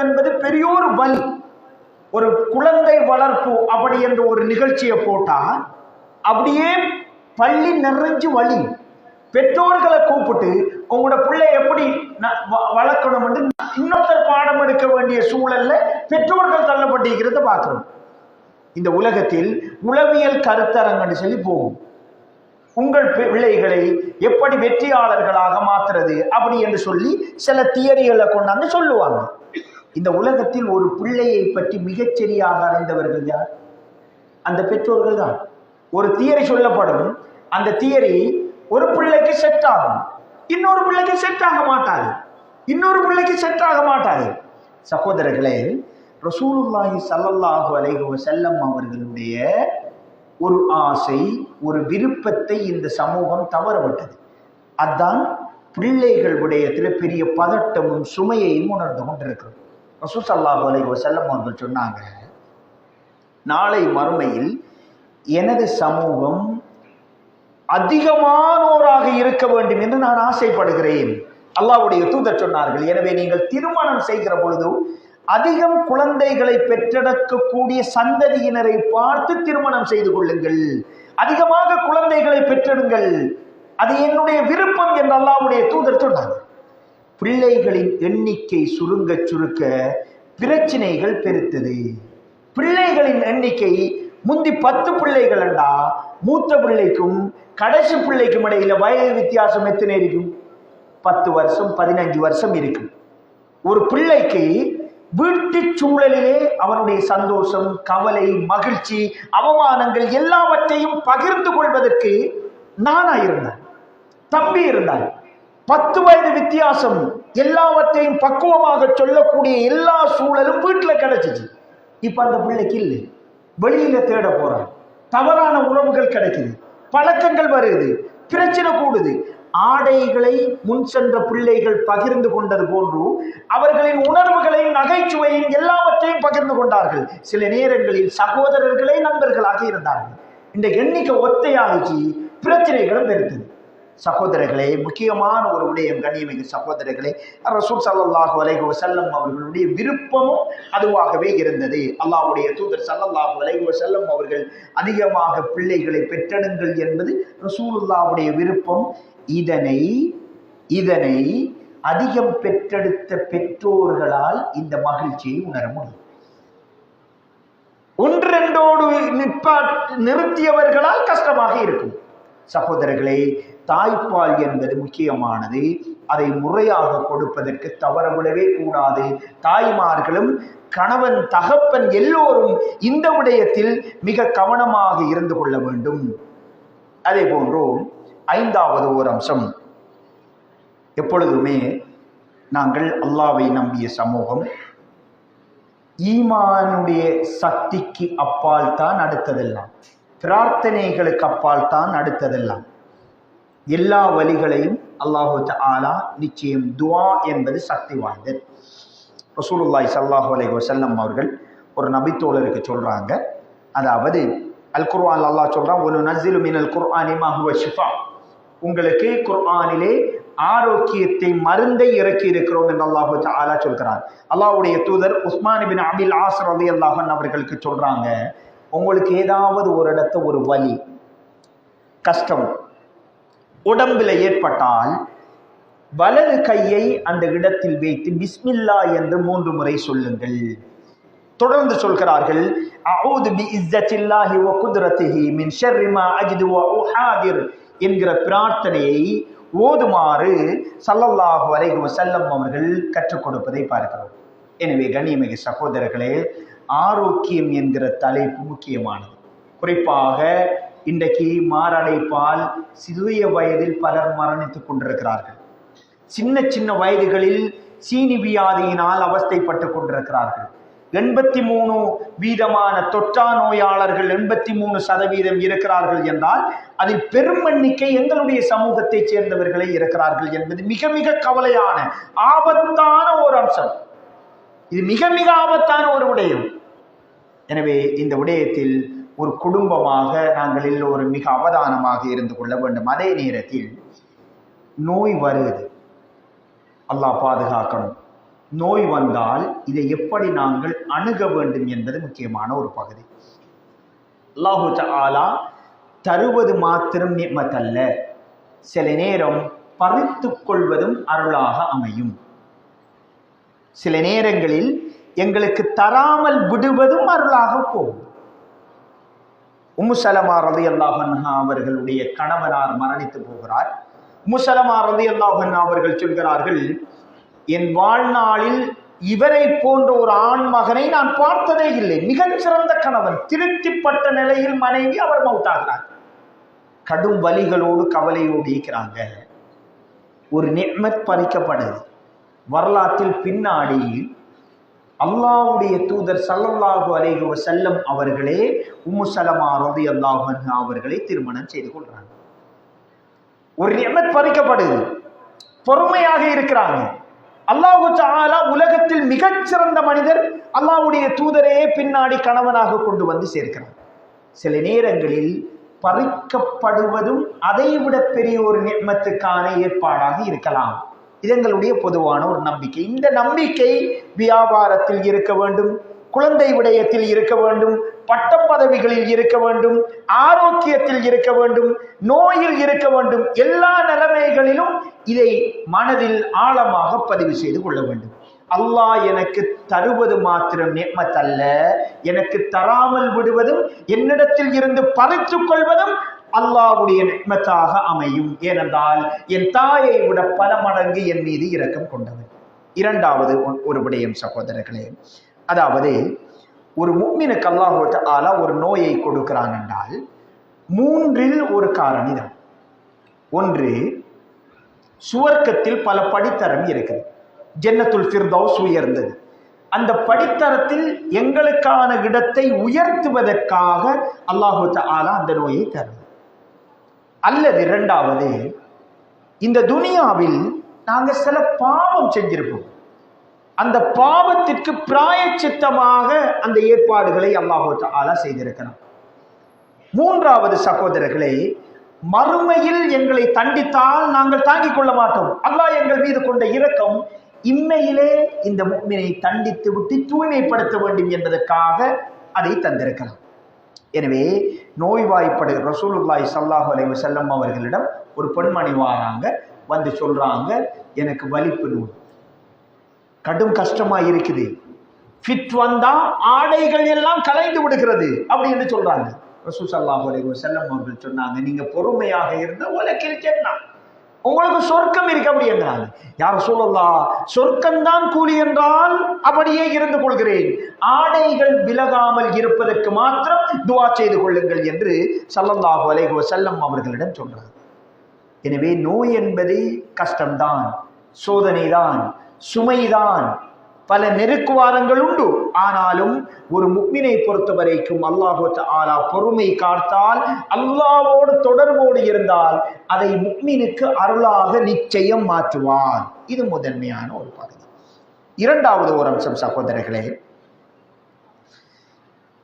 என்பது பெரியோரு வலி. ஒரு குழந்தை வளர்ப்பு அப்படி என்ற ஒரு நிகழ்ச்சியை போட்டா அப்படியே பள்ளி நிறைஞ்சு வலி. பெற்றோர்களை கூப்பிட்டு உங்களோட பிள்ளை எப்படி வளர்க்கணும் என்று இன்னொருத்தர் பாடம் எடுக்க வேண்டிய சூழல்ல பெற்றோர்கள் தள்ளப்பட்டிருக்கிறத பார்க்கிறோம். இந்த உலகத்தில் உளவியல் கருத்தரங்கன்னு சொல்லி போகும். உங்கள் பிள்ளைகளை எப்படி வெற்றியாளர்களாக மாற்றுறது அப்படி என்று சொல்லி சில தியரிகளை கொண்டாந்து சொல்லுவாங்க. இந்த உலகத்தில் ஒரு பிள்ளையை பற்றி மிகச்சரியாக அறிந்தவர்கள் யார்? அந்த பெற்றோர்கள் தான். ஒரு தியரி சொல்லப்படும், அந்த தியரி ஒரு பிள்ளைக்கு செட் ஆகும், இன்னொரு பிள்ளைக்கு செட் ஆக மாட்டாது, இன்னொரு பிள்ளைக்கு செட் ஆக மாட்டாது. சகோதரர்களே, ரசூலுல்லாஹி ஸல்லல்லாஹு அலைஹி வஸல்லம் அவர்களுடைய ஒரு ஆசை, ஒரு விருப்பத்தை இந்த சமூகம் தவறவிட்டது. அதுதான் பிள்ளைகள் விடயத்தில் பெரிய பதட்டமும் சுமையையும் உணர்ந்து கொண்டிருக்கிறது. ரசூல் ஸல்லல்லாஹு அலைஹி வஸல்லம் அவர்கள் சொன்னாங்க, நாளை மறுமையில் எனது சமூகம் அதிகமானோராக இருக்க வேண்டும் என்று நான் ஆசைப்படுகிறேன். அல்லாஹ்வுடைய தூதர் சொன்னார்கள், எனவே நீங்கள் திருமணம் செய்கிற பொழுது அதிகம் குழந்தைகளை பெற்றெடுக்கக்கூடிய சந்ததியினரை பார்த்து திருமணம் செய்து கொள்ளுங்கள், அதிகமாக குழந்தைகளை பெற்றெடுங்கள், அது என்னுடைய விருப்பம் என்று அல்லாஹ்வுடைய தூதர் சொன்னார். பிள்ளைகளின் எண்ணிக்கை சுருங்க சுருக்க பிரச்சனைகள் பெருத்தது. பிள்ளைகளின் எண்ணிக்கை முந்தி 10 பிள்ளைகள் என்றா மூத்த பிள்ளைக்கும் கடைசி பிள்ளைக்கும் இடையில வயது வித்தியாசம் எத்தனை இருக்கும்? 10 வருஷம் 15 வருஷம் இருக்கும். ஒரு பிள்ளைக்கு வீட்டு சூழலிலே அவனுடைய சந்தோஷம், கவலை, மகிழ்ச்சி, அவமானங்கள் எல்லாவற்றையும் பகிர்ந்து கொள்வதற்கு நானா இருந்தான், தம்பி இருந்தான். 10 வயது வித்தியாசம், எல்லாவற்றையும் பக்குவமாக சொல்லக்கூடிய எல்லா சூழலும் வீட்டுல கிடைச்சிச்சு. இப்ப அந்த பிள்ளைக்கு இல்லை, வெளியில தேட போறான், தவறான உறவுகள் கிடைக்குது, பழக்கங்கள் வருது, பிரச்சனை கூடுது. ஆடைகளை முன் சென்ற பிள்ளைகள் பகிர்ந்து கொண்டது போன்று அவர்களின் உணர்வுகளையும் நகைச்சுவையும் எல்லாவற்றையும் பகிர்ந்து கொண்டார்கள். சில நேரங்களில் சகோதரர்களே நண்பர்களாக இருந்தார்கள். இந்த எண்ணிக்கை ஒத்தையாகி பிரச்சனைகளும் பெருத்தது. சகோதரர்களே, முக்கியமான ஒரு விடயம் கண்ணியமிகு சகோதரர்களே, ரசூல் ஸல்லல்லாஹு அலைஹி வஸல்லம் அவர்களுடைய விருப்பமும் அதுவாகவே இருந்தது. அல்லாஹ்வுடைய தூதர் ஸல்லல்லாஹு அலைஹி வஸல்லம் அவர்கள் அதிகமாக பிள்ளைகளை பெற்றெடுங்கள் என்பது ரசூலுல்லாஹ்வுடைய விருப்பம். இதனை அதிகம் பெற்றெடுத்த பெற்றோர்களால் இந்த மகிழ்ச்சியை உணர முடியும். ஒன்றெண்டோடு நிறுத்தியவர்களால் கஷ்டமாக இருக்கும். சகோதரர்களே, தாய்ப்பால் என்பது முக்கியமானது. அதை முறையாக கொடுப்பதற்கு தவறவிடவே கூடாது. தாய்மார்களும் கணவன், தகப்பன் எல்லோரும் இந்த விடயத்தில் மிக கவனமாக இருந்து கொள்ள வேண்டும். அதே போன்று 5வது ஒரு அம்சம், எப்பொழுதுமே நாங்கள் அல்லாஹ்வை நம்பிய சமூகம், ஈமானுடைய சக்திக்கு அப்பால் தான் அடுத்ததெல்லாம், பிரார்த்தனைகளுக்கு அப்பால் தான் அடுத்ததெல்லாம். எல்லா வழிகளையும் அல்லாஹு தஆலா நிச்சயம் துஆ என்பது சக்தி வாய்ந்தது. ரசூலுல்லாஹி ஸல்லல்லாஹு அலைஹி வஸல்லம் அவர்கள் ஒரு நபித்தோழருக்கு சொல்றாங்க, அதாவது அல் குர்ஆன் அல்லாஹ் சொல்றான், வனுனஸ்ஸிலு மினல் குர்ஆனி மா ஹுவ ஷிஃபா, உங்களுக்கு குர்ஆனிலே ஆரோக்கியத்தை மருந்தை இறக்கி இருக்கிறோம் என்று அல்லாஹு தஆலா சொல்கிறார். அல்லாஹ்வுடைய தூதர் உஸ்மான் இப்னு அபில் ஆஸ் ரலியல்லாஹு அன்ஹு அவர்களுக்கு சொல்றாங்க, உங்களுக்கு ஏதாவது ஒரு இடத்துல ஒரு வலி, கஷ்டம் உடம்புல ஏற்பட்டால் வலது கையை அந்த இடத்தில் வைத்து பிஸ்மில்லா என்று 3 முறை சொல்லுங்கள். தொடர்ந்து சொல்கிறார்கள், அஊது பிஇஸ்ஸத்தில்லாஹி வ குத்ரத்திஹி மின் ஷர்ரி மா அஜிது வ உஹாதிர் என்கிற பிரார்த்தனையை ஓதுமாறு ஸல்லல்லாஹு அலைஹி வஸல்லம் அவர்கள் கற்றுக் கொடுப்பதை பார்க்கிறோம். எனவே கண்ணியமிகு சகோதரர்களே, ஆரோக்கியம் என்கிற தலைப்பு முக்கியமானது. குறிப்பாக இன்றைக்கு மாரடைப்பால் சிறிய வயதில் பலர் மரணித்துக் கொண்டிருக்கிறார்கள். சின்ன சின்ன வயதுகளில் சீனி வியாதியினால் அவஸ்தைப்பட்டு கொண்டிருக்கிறார்கள். 83% தொற்றா நோயாளர்கள் 83% இருக்கிறார்கள் என்றால் அதில் பெரும் எண்ணிக்கை எங்களுடைய சமூகத்தை சேர்ந்தவர்களே இருக்கிறார்கள் என்பது மிக மிக கவலையான ஆபத்தான ஒரு அம்சம். இது மிக மிக ஆபத்தான ஒரு விடயம். எனவே இந்த விடயத்தில் ஒரு குடும்பமாக நாங்கள் எல்லோரும் மிக அவதானமாக இருந்து கொள்ள வேண்டும். அதே நேரத்தில் நோய் வருது, அல்லாஹ் பாதுகாக்கணும். நோய் வந்தால் இதை எப்படி நாங்கள் அணுக வேண்டும் என்பது முக்கியமான ஒரு பகுதி. அல்லாஹு தஆலா தருவது மாத்திரம் நிஅமத் அல்ல, சில நேரம் பறித்து கொள்வதும் அருளாக அமையும். சில நேரங்களில் எங்களுக்கு தராமல் விடுவதும் அருளாக போகும். உம்மு சலமா ரலியல்லாஹு அன்ஹா அவர்களுடைய கணவனார் மரணித்து போகிறார். உம்மு சலமா ரலியல்லாஹு அன்ஹா அவர்கள் சொல்கிறார்கள், என் வாழ்நாளில் இவரை போன்ற ஒரு ஆண் மகனை நான் பார்த்ததே இல்லை. மிகச்சிறந்த கணவன், திருப்திப்பட்ட நிலையில் மனைவி, அவர் மௌத்தாகிறார். கடும் வலிகளோடு கவலையோடு இருக்கிறாங்க. ஒரு நிஅமத் பறிக்கப்படுது. வரலாற்றில் பின்னாடி அல்லாஹ்வுடைய தூதர் ஸல்லல்லாஹு அலைஹி வஸல்லம் அவர்களே உம்மு சலமா ரலியல்லாஹு அன்ஹா அவர்களை திருமணம் செய்து கொள்றாங்க. ஒரு நிஅமத் பறிக்கப்படுது. பொறுமையாக இருக்கிறாங்க. அல்லாஹு தஆலா உலகத்தில் மிகச்சிறந்த மனிதர், அல்லாஹ்வுடைய தூதரையே பின்னாடி கணவனாக கொண்டு வந்து சேர்க்கிறார். சில நேரங்களில் பறிக்கப்படுவதும் அதைவிட பெரிய ஒரு நிஅமத்துக்கான ஏற்பாடாக இருக்கலாம். இது எங்களுடைய பொதுவான ஒரு நம்பிக்கை. இந்த நம்பிக்கை வியாபாரத்தில் இருக்க வேண்டும், குழந்தை விடயத்தில் இருக்க வேண்டும், பட்ட பதவிகளில் இருக்க வேண்டும், ஆரோக்கியத்தில் இருக்க வேண்டும், நோயில் இருக்க வேண்டும். எல்லா நிலைமைகளிலும் இதை மனதில் ஆழமாக பதிவு செய்து கொள்ள வேண்டும். அல்லாஹ் எனக்கு தருவது மாத்திரம் நிஅமத் அல்ல, எனக்கு தராமல் விடுவதும் என்னிடத்தில் இருந்து பறித்து கொள்வதும் அல்லாஹ்வுடைய நிஅமத்தாக அமையும். ஏனென்றால் என் தாயை விட பல மடங்கு என் மீது இரக்கம் கொண்டவர். இரண்டாவது ஒரு விடயம் சகோதரர்களே, அதாவது ஒரு முஃமினுக்கு அல்லாஹ் தஆலா ஒரு நோயை கொடுக்கிறான் என்றால் மூன்றில் ஒரு காரணிதான். ஒன்று, சுவர்க்கத்தில் பல படித்தரம் இருக்கிறது. ஜன்னத்துல் ஃபிர்தௌஸ் உயர்ந்தது. அந்த படித்தரத்தில் எங்களுக்கான இடத்தை உயர்த்துவதற்காக அல்லாஹ் தஆலா அந்த நோயை தருவது. அல்லது இரண்டாவது, இந்த துனியாவில் நாங்கள் சில பாவம் செஞ்சிருப்போம். அந்த பாவத்திற்கு பிராயச்சித்தமாக அந்த ஏற்பாடுகளை அல்லாஹ் தஆலா செய்திருக்கிறான். மூன்றாவது சகோதரர்களே, மறுமையில் எங்களை தண்டித்தால் நாங்கள் தாங்கிக் கொள்ள மாட்டோம். அல்லாஹ் எங்கள் மீது கொண்ட இரக்கம் இம்மையிலே இந்த முஃமினை தண்டித்து விட்டு தூய்மைப்படுத்த வேண்டும் என்பதற்காக அதை தந்திருக்கலாம். எனவே நோய்வாய்ப்படு ரசூலுல்லாஹி ஸல்லல்லாஹு அலைஹி வஸல்லம் அவர்களிடம் ஒரு பெண்மணி வாராங்க, வந்து சொல்றாங்க, எனக்கு வலிப்பு நோய், கடும் கஷ்டமா இருக்குது, ஃபிட் வந்தா ஆடைகள் எல்லாம் கலைந்து விடுகிறது அப்படின்னு சொல்றாங்க. ரசூல் ஸல்லல்லாஹு அலைஹி வஸல்லம் அவர்கள் சொன்னாங்க, நீங்க பொறுமையாக இருந்த உலகில் ஜன்னா, உங்களுக்கு சொர்க்கம் இருக்கு அப்படி என்றாங்க. யார் ரசூலுல்லாஹ், சொர்க்கம்தான் கூலி என்றால் அப்படியே இருந்து கொள்கிறேன், ஆடைகள் விலகாமல் இருப்பதற்கு மாத்திரம் துஆ செய்து கொள்ளுங்கள் என்று ஸல்லல்லாஹு அலைஹி வஸல்லம் அவர்களிடம் சொல்றாங்க. எனவே நோய் என்பது கஷ்டம்தான், சோதனைதான், சுமைதான், பல நெருக்குவாரங்கள் உண்டு. ஆனாலும் ஒரு முஃமினை பொறுத்த வரைக்கும் அல்லாஹு தஆலா பொறுமை காத்தால், அல்லாஹ்வோடு தொடர்போடு இருந்தால் அதை முஃமினுக்கு அருளாக நிச்சயம் மாற்றுவான். இது முதன்மையான ஒரு பகுதி. இரண்டாவது ஒரு அம்சம் சகோதரர்களே,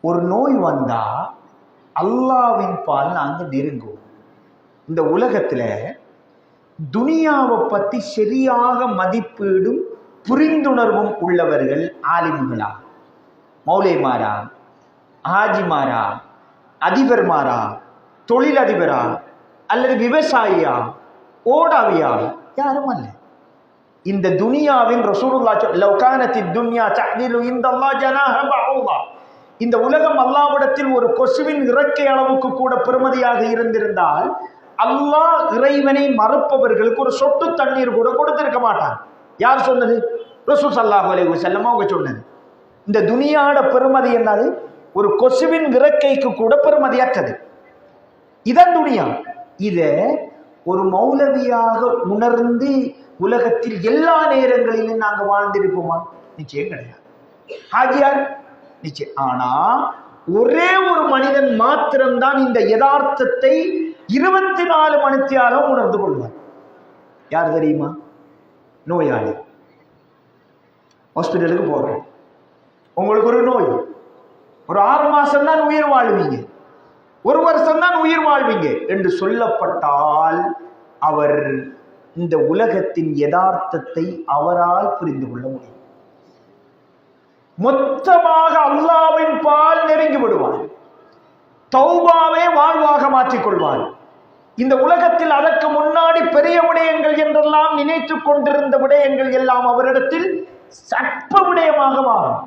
ஒரு நோய் வந்தா அல்லாஹ்வின் பால் நாங்கள் நெருங்குவோம். இந்த உலகத்துல துனியாவை பத்தி சரியாக மதிப்பீடும் புரிந்துணர்வும் உள்ளவர்கள் ஆலிம்களா, மௌலைமாரா, ஹாஜிமாரா, அதிபர்மாரா, தொழிலதிபரா, அல்லது விவசாயியா, ஓடாவியா? யாரும் அல்ல. இந்த துனியாவின் ரசூலுல்லாஹ் லவ் கானத்தித் துன்யா தஅதிலு இன்தல்லாஹ் ஜனாஹ பஊதா, இந்த உலகம் அல்லாஹ்விடத்தில் ஒரு கொசுவின் இறக்கை அளவுக்கு கூட பெருமதியாக இருந்திருந்தால் அல்லாஹ் இறைவனை மறுப்பவர்களுக்கு ஒரு சொட்டு தண்ணீர் கூட கொடுத்திருக்க மாட்டான். யார் சொன்னது? ரசூல் ஸல்லல்லாஹு அலைஹி வஸல்லம் அவங்க சொன்னது. இந்த துனியாட பெருமதி என்னது? ஒரு கொசுவின் இறக்கைக்கு கூட பெருமதியற்றது. இதன் துனியா. இத ஒரு மௌலவியாக உணர்ந்து உலகத்தில் எல்லா நேரங்களிலும் நாங்க வாழ்ந்திருப்போமா? நிச்சயம் கிடையாது. ஹாஜியார் நிச்சயம். ஆனா ஒரே ஒரு மனிதன் மாத்திரம்தான் இந்த யதார்த்தத்தை 24 மணித்தியாலும் உணர்ந்து கொள்வார். யார் தெரியுமா? நோயாளி. ஹாஸ்பிட்டலுக்கு போறேன், உங்களுக்கு ஒரு நோய், ஒரு 6 மாசம் தான் உயிர் வாழ்வீங்க, 1 வருஷம் தான் உயிர் வாழ்வீங்க என்று சொல்லப்பட்டால் அவர் இந்த உலகத்தின் யதார்த்தத்தை அவரால் புரிந்து கொள்ள முடியும். மொத்தமாக அல்லாஹ்வின் பால் நெருங்கி விடுவார். தௌபாவே வாழ்வாக மாற்றிக் கொள்வார். இந்த உலகத்தில் அதற்கு முன்னாடி பெரிய விடயங்கள் என்றெல்லாம் நினைத்துக் கொண்டிருந்த விடயங்கள் எல்லாம் அவரிடத்தில் அற்ப விடயமாக மாறும்.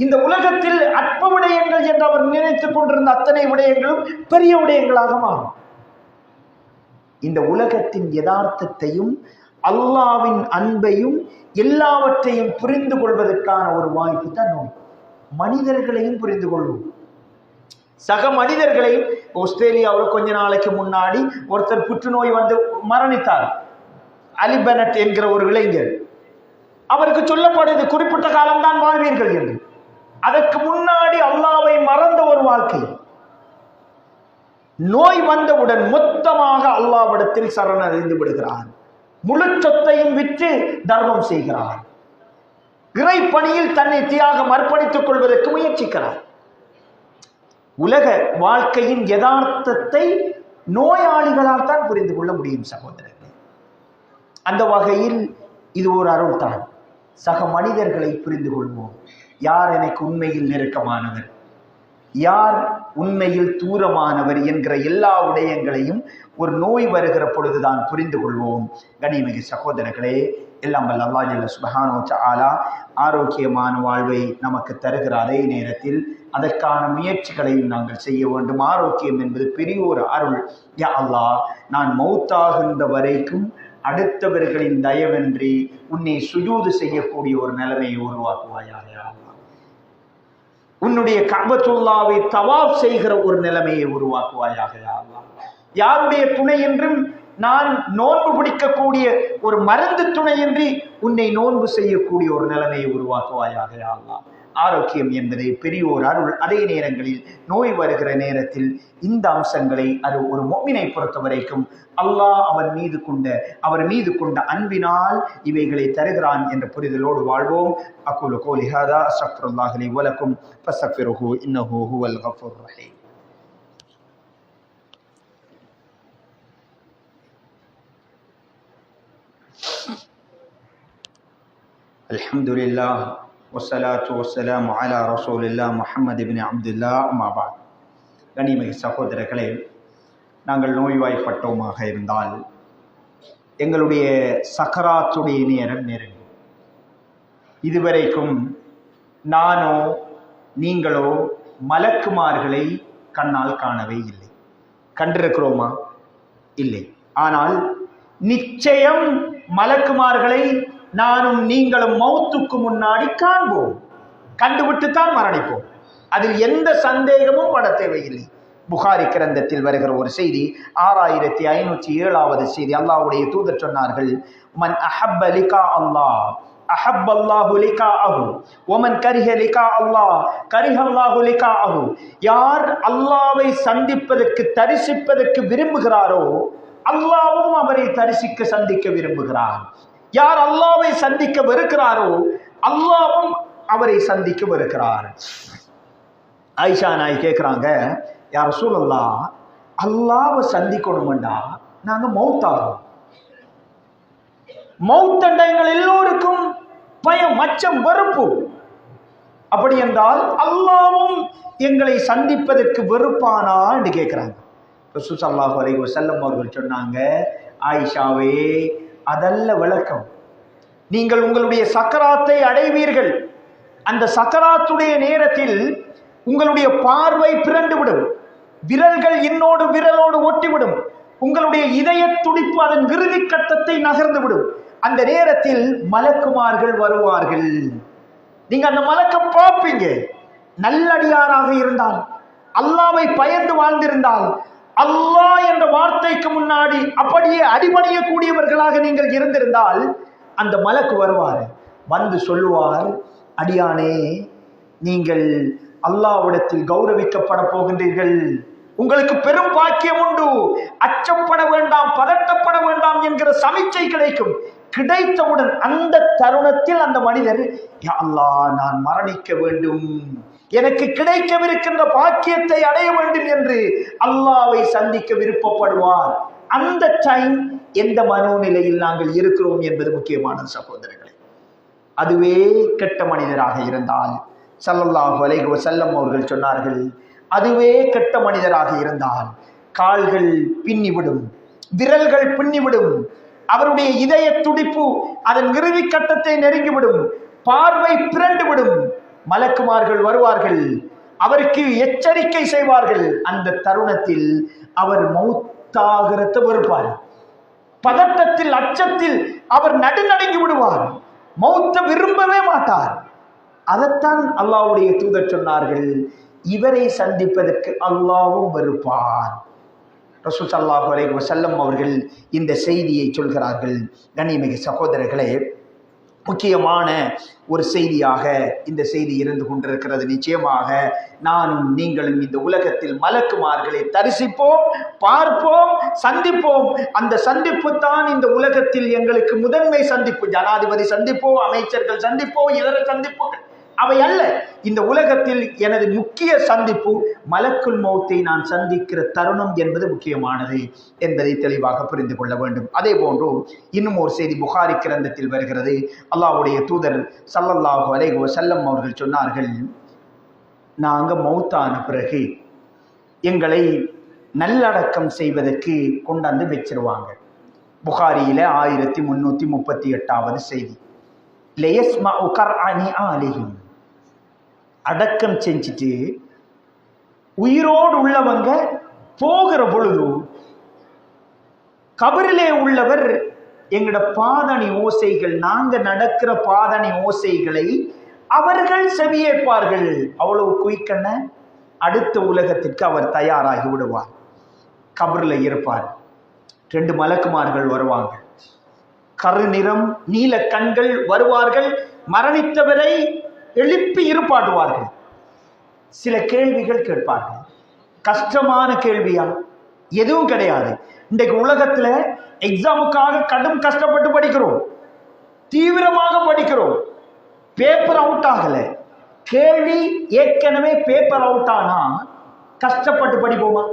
இந்த உலகத்தில் அற்ப விடயங்கள் என்று அவர் நினைத்துக் கொண்டிருந்த அத்தனை விடயங்களும் பெரிய விடயங்களாக மாறும். இந்த உலகத்தின் யதார்த்தத்தையும் அல்லாஹ்வின் அன்பையும் எல்லாவற்றையும் புரிந்து கொள்வதற்கான ஒரு வாய்ப்பு தான் நோய். மனிதர்களையும் புரிந்து கொள்வோம். சக மனிதர்களையும். ஆஸ்திரேலியாவில் கொஞ்ச நாளைக்கு முன்னாடி ஒருத்தர் புற்றுநோய் வந்து மரணித்தார். அலி பெனட் என்கிற ஒரு இளைஞர். அவருக்கு சொல்லப்படுது குறிப்பிட்ட காலம்தான் வாழ்வீர்கள் என்று. அதற்கு முன்னாடி அல்லாஹ்வை மறந்த ஒரு வாழ்க்கை. நோய் வந்தவுடன் மொத்தமாக அல்லாஹ்விடத்தில் சரணடைந்து விடுகிறார். முழு சொத்தையும் விற்று தர்மம் செய்கிறார். இறை பணியில் தன்னை தியாகம் அர்ப்பணித்துக் கொள்வதற்கு முயற்சிக்கிறார். உலக வாழ்க்கையின் யதார்த்தத்தை நோயாளிகளால் தான் புரிந்து கொள்ள முடியும் சகோதரர்களே. அந்த வகையில் இது ஒரு அருள் தான். சக மனிதர்களை புரிந்து கொள்வோம். யார் எனக்கு உண்மையில் நெருக்கமானவர், யார் உண்மையில் தூரமானவர் என்கிற எல்லா விடயங்களையும் ஒரு நோய் வருகிற பொழுதுதான் புரிந்து கொள்வோம். கனிமிகு சகோதரர்களே, எல்லாம் வல்ல அல்லாஹ் ஜல்ல சுப்ஹானஹு வ தஆலா ஆரோக்கியமான வாழ்வை நமக்கு தருகிற அதே நேரத்தில் அதற்கான முயற்சிகளையும் நாங்கள் செய்ய வேண்டும். ஆரோக்கியம் என்பது பெரிய ஒரு அருள். யா அல்லாஹ், நான் மௌத்தாகின்ற வரைக்கும் அடுத்தவர்களின் தயவென்றி உன்னை சுஜூது செய்யக்கூடிய ஒரு நிலைமையை உருவாக்குவாயாக. உன்னுடைய கஅபத்துல்லாவை தவாப் செய்கிற ஒரு நிலைமையை உருவாக்குவாயாக. யாருடைய துணை என்றும் நான் நோன்பு பிடிக்கக்கூடிய ஒரு மருந்து துணையின்றி உன்னை நோன்பு செய்யக்கூடிய ஒரு நிலைமையை உருவாக்குவாயாக. அல்லாஹ், ஆரோக்கியம் என்பது பெரிய ஒரு அருள். அதே நேரங்களில் நோய் வருகிற நேரத்தில் இந்த அம்சங்களை அது ஒரு முஃமினை பொறுத்த வரைக்கும் அல்லாஹ் அவர் மீது கொண்ட அன்பினால் இவைகளை தருகிறான் என்ற புரிதலோடு வாழ்வோம். அக்கூலு கௌலி ஹாதா அஸ்தக்ஃபிருல்லாஹி லி வ லக்கும் ஃபஸ்தக்ஃபிருஹு இன்னஹு ஹுவல் கஃபூர் ரஹீம். அல்ஹம்துலில்லாஹ் வஸ்ஸலாத்து வஸ்ஸலாமு அலா ரசூலில்லாஹ் முஹம்மது இப்னு அப்துல்லாஹ். அம்மா பஅத். கனிமிகு சகோதரர்களே, நாங்கள் நோய்வாய்ப்பட்டோமாக இருந்தால் எங்களுடைய சக்கராத்துடைய நேரம் நெருங்கும். இதுவரைக்கும் நானோ நீங்களோ மலக்குமார்களை கண்ணால் காணவே இல்லை. கண்டிருக்கிறோமா? இல்லை. ஆனால் நிச்சயம் மலக்குமார்களை நானும் நீங்களும் மௌத்துக்கு முன்னாடி காண்போம். கண்டுவிட்டுத்தான் மரணிப்போம். அதில் எந்த சந்தேகமும் பட தேவையில்லை. புகாரி கிரந்தத்தில் வருகிற ஒரு செய்தி, 6507வது செய்தி. அல்லாஹ்வுடைய தூதர் சொன்னார்கள், மன் அஹப்ப லிகா அல்லாஹ் அஹப்ப அல்லாஹு லிகாஅஹு வமன் கரிஹ லிகா அல்லாஹ் கரிஹ அல்லாஹு லிகாஅஹு. யார் அல்லாஹ்வை சந்திப்பதற்கு தரிசிப்பதற்கு விரும்புகிறாரோ அல்லாஹ்வும் அவரை தரிசிக்க சந்திக்க விரும்புகிறார். யார் அல்லாஹ்வை சந்திக்க வெறுக்கிறாரோ அல்லாஹ்வும் அவரை சந்திக்க வெறுக்கிறார். ஆயிஷா நாய் கேட்குறாங்க, யார் ரசூலல்லாஹ், அல்லாஹ்வை சந்திக்கணும்டா நாங்கள் மௌத்தாகும். மௌத்தண்ட எங்கள் எல்லோருக்கும் பயம், அச்சம், வெறுப்பு. அப்படி என்றால் அல்லாஹ்வும் எங்களை சந்திப்பதற்கு வெறுப்பானா என்று கேட்கிறாங்க. ரசூல் ஸல்லல்லாஹு அலைஹி வஸல்லம் அவர்கள் சொன்னாங்க, ஆயிஷாவே, அதல்ல விளக்கம். நீங்கள் உங்களுடைய சக்கராத்தை அடைவீர்கள். அந்த சக்கராத்துடைய நேரத்தில் உங்களுடைய பார்வை பிறண்டுவிடும், விரல்கள் இன்னோடு விரலோடு ஒட்டிவிடும், உங்களுடைய இதய துடிப்பு அதன் இறுதி கட்டத்தை நகர்ந்துவிடும். அந்த நேரத்தில் மலக்குமார்கள் வருவார்கள். நீங்க அந்த மலக்க பார்ப்பீங்க. நல்லடியாராக இருந்தால், அல்லாஹ்வை பயந்து வாழ்ந்திருந்தால், அல்லாஹ் என்ற வார்த்தைக்கு முன்னாடி அப்படியே அடிபணியக்கூடியவர்களாக நீங்கள் இருந்திருந்தால் அந்த மலக்கு வருவார். வந்து சொல்லுவார், அடியானே, நீங்கள் அல்லாஹ்விடத்தில் கௌரவிக்கப்பட போகின்றீர்கள். உங்களுக்கு பெரும் பாக்கியம் உண்டு. அச்சப்பட வேண்டாம், பதட்டப்பட வேண்டாம் என்கிற சமிச்சை கிடைக்கும். கிடைத்தவுடன் அந்த தருணத்தில் அந்த மனிதர், யா அல்லாஹ், நான் மரணிக்க வேண்டும், எனக்கு கிடைக்கவிருக்கின்ற பாக்கியத்தை அடைய வேண்டும் என்று அல்லாஹ்வை சந்திக்க விருப்பப்படுவார். அந்த டைம் எந்த மனோநிலையில் நாங்கள் இருக்கிறோம் என்பது முக்கியமான சகோதரர்களே. அதுவே கெட்ட மனிதராக இருந்தால், ஸல்லல்லாஹு அலைஹி வஸல்லம் அவர்கள் சொன்னார்கள், அதுவே கெட்ட மனிதராக இருந்தால் கால்கள் பின்னிவிடும், விரல்கள் பின்னிவிடும், அவருடைய இதய துடிப்பு அதன் இறுதி கட்டத்தை நெருங்கிவிடும், பார்வை பிறண்டுவிடும். மலக்குமார்கள் வருவார்கள், அவருக்கு எச்சரிக்கை செய்வார்கள். அந்த தருணத்தில் அவர் மௌத்தாகிறத வெறுப்பார். பதட்டத்தில் அச்சத்தில் அவர் நடுநடுங்கி விடுவார். மௌத்த விரும்பவே மாட்டார். அதைத்தான் அல்லாஹ்வுடைய தூதர் சொன்னார்கள், இவரை சந்திப்பதற்கு அல்லாஹ்வும் வெறுப்பார். ரசூல் ஸல்லல்லாஹு அலைஹி வஸல்லம் அவர்கள் இந்த செய்தியை சொல்கிறார்கள். கண்ணியமிகு சகோதரர்களே, முக்கியமான ஒரு செய்தியாக இந்த செய்தி இருந்து கொண்டிருக்கிறது. நிச்சயமாக நானும் நீங்களும் இந்த உலகத்தில் மலக்குமார்களை தரிசிப்போம், பார்ப்போம், சந்திப்போம். அந்த சந்திப்பு தான் இந்த உலகத்தில் எங்களுக்கு முதன்மை சந்திப்பு. ஜனாதிபதி சந்திப்போ, அமைச்சர்கள் சந்திப்போ, இதர சந்திப்புகள் அவை அல்ல. இந்த உலகத்தில் எனது முக்கிய சந்திப்பு மலக்குல் மௌத்தை நான் சந்திக்கிற தருணம் என்பது முக்கியமானது என்பதை தெளிவாக புரிந்து கொள்ள வேண்டும். அதே போன்று இன்னும் ஒரு செய்தி புகாரி கிரந்தத்தில் வருகிறது. அல்லாஹ்வுடைய தூதர் ஸல்லல்லாஹு அலைஹி வஸல்லம் அவர்கள் சொன்னார்கள், நாங்கள் மௌத்தான பிறகு எங்களை நல்லடக்கம் செய்வதற்கு கொண்டாந்து வச்சிருவாங்க. புகாரியில 1338வது செய்தி. லயஸ்மஉ கர்அனி ஆலிஹிம், அடக்கம் செஞ்சுட்டு உயிரோடு உள்ளவங்க போகிற பொழுது கபரிலே உள்ளவர் எங்கட பாதணி ஓசைகள், நாங்க நடக்கிற பாதணி ஓசைகளை அவர்கள் செவியேற்பார்கள். அவ்வளவு குயிக்கண்ண அடுத்த உலகத்திற்கு அவர் தயாராகி விடுவார். கபரில் இருப்பார். 2 மலக்குமார்கள் வருவாங்க. கருநிறம் நீல கண்கள் வருவார்கள். மரணித்தவரை எழுப்பி இருப்பாட்டுவார்கள். சில கேள்விகள் கேட்பார்கள். கஷ்டமான கேள்வியா? எதுவும் கிடையாது. இன்றைக்கு உலகத்துல எக்ஸாமுக்காக கடும் கஷ்டப்பட்டு படிக்கிறோம், தீவிரமாக படிக்கிறோம், பேப்பர் அவுட் ஆகல. கேள்வி ஏற்கனவே பேப்பர் அவுட் ஆனா கஷ்டப்பட்டு படிப்போமா?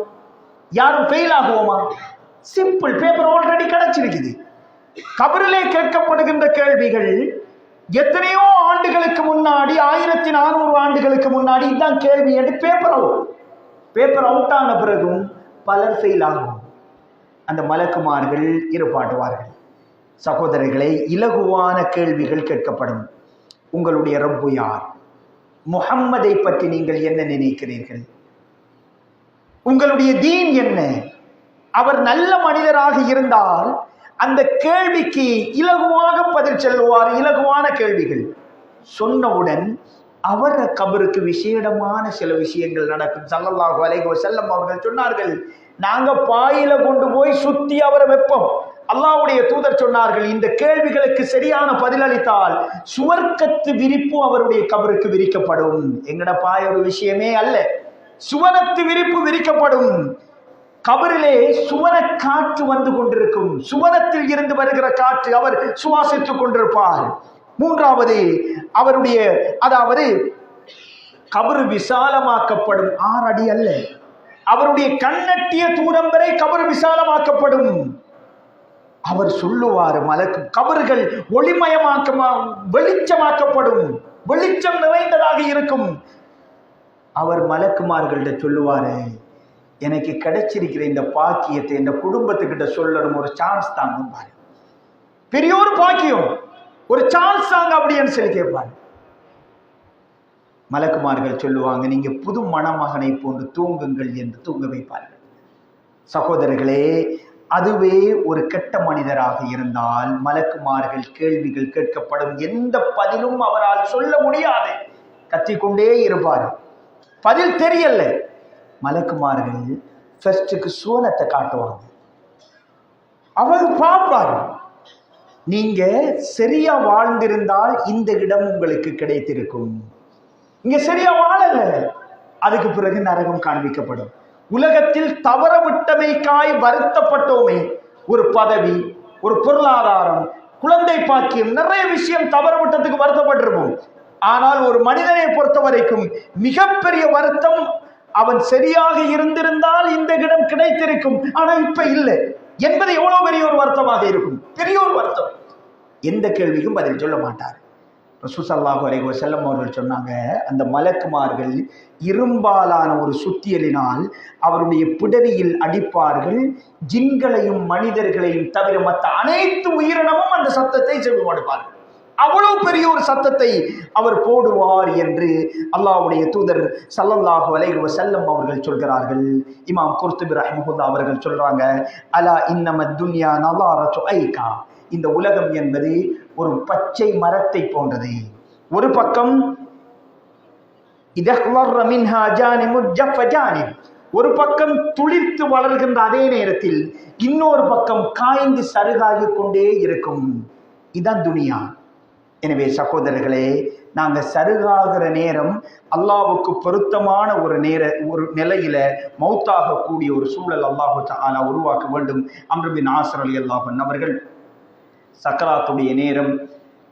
யாரும் ஃபெயில் ஆகுவோமா? சிம்பிள், பேப்பர் ஆல்ரெடி கிடைச்சிருக்குது. கபரிலே கேட்கப்படுகின்ற கேள்விகள் எத்தனையோ ஆண்டுகளுக்கு முன்னாடி, 1400 ஆண்டுகளுக்கு முன்னாடி இதுதான் கேள்வி என்று பேப்பர் அவுட் ஆன பிறகும் பலர் ஃபெயில் ஆகும். அந்த மலக்குமார்கள் இருப்பாட்டுவார்கள். சகோதரர்களே, இலகுவான கேள்விகள் கேட்கப்படும். உங்களுடைய ரப்பு யார்? முஹம்மதை பற்றி நீங்கள் என்ன நினைக்கிறீர்கள்? உங்களுடைய தீன் என்ன? அவர் நல்ல மனிதராக இருந்தால் அந்த கேள்விக்கு இலகுவாக பதில் சொல்லுவார். இலகுவான கேள்விகள் சொன்னவுடன் அவர் கபருக்கு விசேடமான சில விஷயங்கள் நடக்கும். ஸல்லல்லாஹு அலைஹி வஸல்லம் அவர்கள் சொன்னார்கள், நாங்க பாயில கொண்டு போய் சுத்தி அவரை வைப்போம். அல்லாஹ்வுடைய தூதர் சொன்னார்கள், இந்த கேள்விகளுக்கு சரியான பதிலளித்தால் சுவர்க்கத்து விரிப்பு அவருடைய கபருக்கு விரிக்கப்படும். எங்கட பாய் ஒரு விஷயமே அல்ல, சுவனத்து விரிப்பு விரிக்கப்படும். கபரிலே சுவன காற்று வந்து கொண்டிருக்கும். சுவனத்தில் இருந்து வருகிற காற்று அவர் சுவாசித்துக் கொண்டிருப்பார். 3வது, அவருடைய அதாவது கபரு விசாலமாக்கப்படும். 6 அடி அல்ல, அவருடைய கண்ணட்டிய தூரம் வரை கபரு விசாலமாக்கப்படும். அவர் சொல்லுவார், மலக்கு கபர்கள் வெளிச்சமாக்கப்படும், வெளிச்சம் நிறைந்ததாக இருக்கும். அவர் மலக்குமார்கள்ட்ட சொல்லுவாரு, எனக்கு கிடைச்சிருக்கிற இந்த பாக்கியத்தை இந்த குடும்பத்துக்கிட்ட சொல்லணும், ஒரு சான்ஸ் தாங்க பாரு. பெரிய ஒரு பாக்கியம், ஒரு சான்ஸ் தாங்க அப்படின்னு சொல்லி கேட்பாரு. மலக்குமார்கள் சொல்லுவாங்க, நீங்க புது மணமகனை போன்று தூங்குங்கள் என்று தூங்க வைப்பார்கள். சகோதரர்களே, அதுவே ஒரு கெட்ட மனிதராக இருந்தால் மலக்குமார்கள் கேள்விகள் கேட்கப்படும். எந்த பதிலும் அவரால் சொல்ல முடியாது, கத்திக்கொண்டே இருப்பார். பதில் தெரியல. மலக்குமார்கள் ஃபர்ஸ்டுக்கு சுவனத்தை காட்டுவாங்க. அவர் பார்ப்பார், நீங்க சரியா வாழ்ந்திருந்தால் இந்த இடம் உங்களுக்கு கிடைத்திருக்கும், இங்க சரியா வாழல, அதுக்கு பிறகு நரகம் காண்பிக்கப்படும். உலகத்தில் தவற விட்டமைக்காய் வருத்தப்பட்டோமே, ஒரு பதவி, ஒரு பொருளாதாரம், குழந்தை பாக்கியம், நிறைய விஷயம் தவற விட்டதுக்கு வருத்தப்பட்டிருப்போம். ஆனால் ஒரு மனிதனை பொறுத்த வரைக்கும் மிகப்பெரிய வருத்தம், அவன் சரியாக இருந்திருந்தால் இந்த இடம் கிடைத்திருக்கும், ஆனா இப்ப இல்லை என்பது எவ்வளவு பெரிய ஒரு வருத்தமாக இருக்கும். பெரிய ஒரு வருத்தம். எந்த கேள்விக்கும் பதில் சொல்ல மாட்டார். ரசூல் ஸல்லல்லாஹு அலைஹி வஸல்லம் அவர்கள் சொன்னாங்க, அந்த மலக்குமார்கள் இரும்பாலான ஒரு சுத்தியலினால் அவருடைய பிடரியில் அடிப்பார்கள். ஜின்களையும் மனிதர்களையும் தவிர மற்ற அனைத்து உயிரினமும் அந்த சத்தத்தை செவிமடுப்பார்கள். அவ்வளவு பெரிய ஒரு சத்தத்தை அவர் போடுவார் என்று அல்லாஹ்வுடைய தூதர் ஸல்லல்லாஹு அலைஹி வஸல்லம் அவர்கள் சொல்கிறார்கள். இமாம் குர்துபி ரஹ்மத்துல்லாஹி அவர்கள் சொல்றாங்க, அலா இன்னமத் துன்யா நதாரத்து ஐகா, இந்த உலகம் என்பது ஒரு பச்சை மரத்தை போன்றது. ஒரு பக்கம் ஒரு பக்கம் துளிர்த்து வளர்கின்ற அதே நேரத்தில் இன்னொரு பக்கம் காய்ந்து சருகாகி கொண்டே இருக்கும். இதுதான் துனியா. எனவே சகோதரர்களே, நாங்கள் சருகாகிற நேரம் அல்லாஹ்வுக்கு பொருத்தமான ஒரு நிலையில மௌத்தாக கூடிய ஒரு சூழல் அல்லாஹு தஆலா உருவாக்க வேண்டும். அம்ர் பின் ஆஸ் ரலியல்லாஹு அன்ஹு அவர்கள் சக்கராத்துடைய நேரம்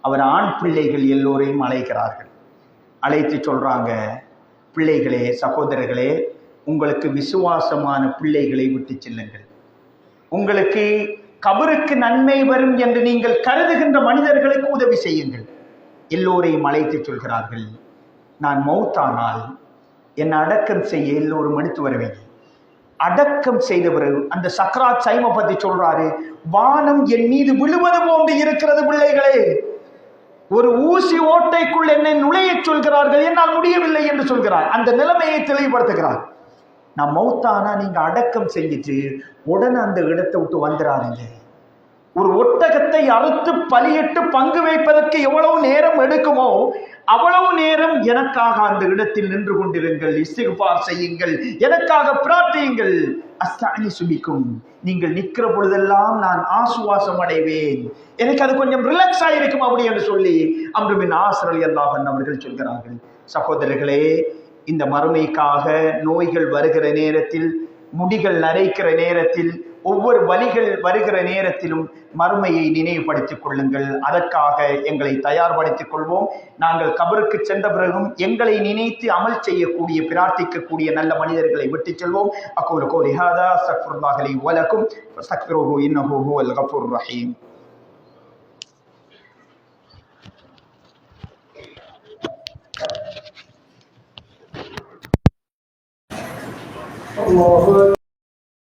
அவர் ஆண் பிள்ளைகள் எல்லோரையும் அழைக்கிறார்கள். அழைத்து சொல்றாங்க, பிள்ளைகளே, சகோதரர்களே, உங்களுக்கு விசுவாசமான பிள்ளைகளை விட்டு செல்லுங்கள். உங்களுக்கு கபருக்கு நன்மை வரும் என்று நீங்கள் கருதுகின்ற மனிதர்களுக்கு உதவி செய்யுங்கள். எல்லோரையும் அழைத்து சொல்கிறார்கள், நான் மௌத்தானால் என்னை அடக்கம் செய்ய எல்லோரும் எடுத்து வருவீங்க. அடக்கம் செய்த பிறகு அந்த சக்ராத் சைமை பத்தி சொல்றாரு, வானம் என் மீது விழுவது போன்று இருக்கிறது பிள்ளைகளே. ஒரு ஊசி ஓட்டைக்குள் என்னை நுழைய சொல்கிறார்கள், என்னால் முடியவில்லை என்று சொல்கிறார். அந்த நிலைமையை தெளிவுபடுத்துகிறார். நான் மௌத்தானா நீங்க அடக்கம் செஞ்சுட்டு உடனே அந்த இடத்தை விட்டு வந்துடாருங்க. ஒரு ஒட்டகத்தை அறுத்து பலியிட்டு பங்கு வைப்பதற்கு எவ்வளவு நேரம் எடுக்குமோ அவ்வளவு நேரம் எனக்காக அந்த இடத்தில் நின்று கொண்டிருங்கள், இஸ்திக்பார் செய்யுங்கள், எனக்காக பிரார்த்தியுங்கள். அஸ்தானி சுபிக்கும், நீங்கள் நிற்கிற பொழுதெல்லாம் நான் ஆசுவாசம் அடைவேன், எனக்கு அது கொஞ்சம் ரிலாக்ஸ் ஆயிருக்கும் அப்படி என்று சொல்லி அம்ர் பின் ஆஸ் ரலியல்லாஹு அன்ஹு அவர்கள் சொல்கிறார்கள். சகோதரர்களே, இந்த மறுமைக்காக நோய்கள் வருகிற நேரத்தில், முடிகள் நரைக்கிற நேரத்தில், ஒவ்வொரு வலிகள் வருகிற நேரத்திலும் மறுமையை நினைவுபடுத்திக் கொள்ளுங்கள். அதற்காக எங்களை தயார்படுத்திக் கொள்வோம். நாங்கள் கபருக்கு சென்ற பிறகும் எங்களை நினைத்து அமல் செய்யக்கூடிய, பிரார்த்திக்கக்கூடிய நல்ல மனிதர்களை விட்டு செல்வோம். அகூலு கௌலி ஹாதா அஸ்தக்ஃபிருல்லாஹ் லி வ லக்கும் ஃபஸ்தக்ஃபிருஹு இன்னஹு ஹுவல் கஃபூருர் ரஹீம். அல்லாஹ்